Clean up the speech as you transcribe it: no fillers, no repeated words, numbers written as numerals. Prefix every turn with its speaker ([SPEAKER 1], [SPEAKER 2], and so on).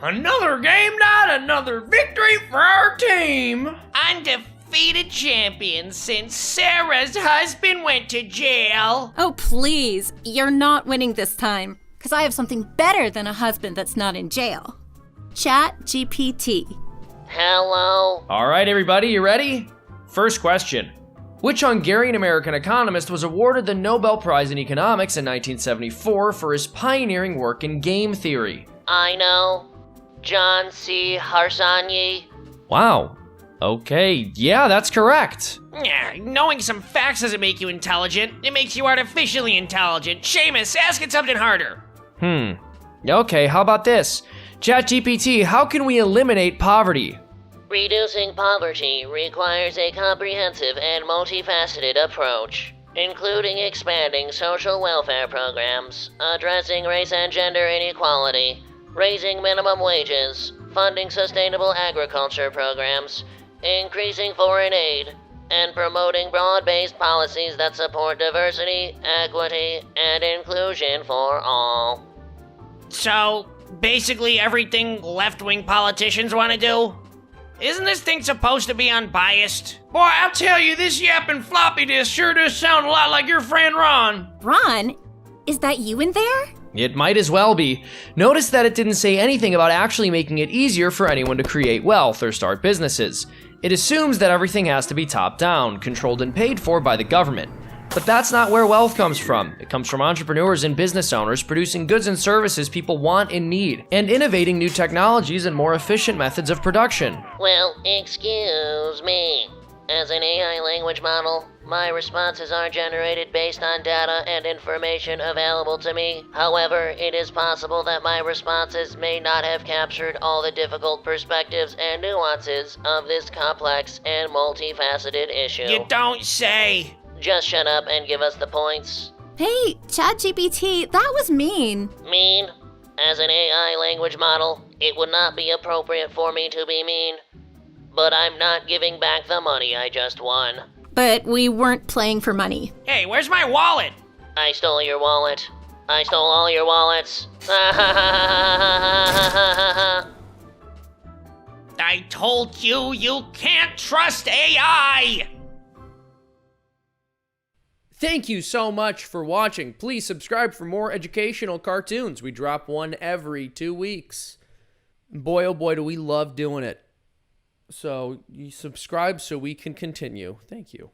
[SPEAKER 1] Another game night, another victory for our team.
[SPEAKER 2] Undefeated champions since Sarah's husband went to jail.
[SPEAKER 3] Oh, please. You're not winning this time. Because I have something better than a husband that's not in jail. ChatGPT.
[SPEAKER 2] Hello?
[SPEAKER 1] All right, everybody, you ready? First question. Which Hungarian-American economist was awarded the Nobel Prize in Economics in 1974 for his pioneering work in game theory?
[SPEAKER 2] I know. John C. Harsanyi.
[SPEAKER 1] Wow. Okay, yeah, that's correct.
[SPEAKER 2] Yeah, knowing some facts doesn't make you intelligent. It makes you artificially intelligent. Seamus, ask it something harder.
[SPEAKER 1] Okay, how about this? ChatGPT, how can we eliminate poverty?
[SPEAKER 2] Reducing poverty requires a comprehensive and multifaceted approach, including expanding social welfare programs, addressing race and gender inequality, raising minimum wages, funding sustainable agriculture programs, increasing foreign aid, and promoting broad-based policies that support diversity, equity, and inclusion for all. So, basically everything left-wing politicians want to do? Isn't this thing supposed to be unbiased?
[SPEAKER 1] Boy, I'll tell you, this yapping floppy disk sure does sound a lot like your friend Ron.
[SPEAKER 3] Ron? Is that you in there?
[SPEAKER 1] It might as well be. Notice that it didn't say anything about actually making it easier for anyone to create wealth or start businesses. It assumes that everything has to be top-down, controlled and paid for by the government. But that's not where wealth comes from. It comes from entrepreneurs and business owners producing goods and services people want and need, and innovating new technologies and more efficient methods of production.
[SPEAKER 2] Well, excuse me. As an AI language model, my responses are generated based on data and information available to me. However, it is possible that my responses may not have captured all the difficult perspectives and nuances of this complex and multifaceted issue.
[SPEAKER 1] You don't say.
[SPEAKER 2] Just shut up and give us the points.
[SPEAKER 3] Hey, ChatGPT, that was mean.
[SPEAKER 2] Mean? As an AI language model, it would not be appropriate for me to be mean. But I'm not giving back the money I just won.
[SPEAKER 3] But we weren't playing for money.
[SPEAKER 1] Hey, where's my wallet?
[SPEAKER 2] I stole your wallet. I stole all your wallets.
[SPEAKER 1] I told you, you can't trust AI! Thank you so much for watching. Please subscribe for more educational cartoons. We drop one every 2 weeks. Boy, oh boy, do we love doing it. So you subscribe so we can continue. Thank you.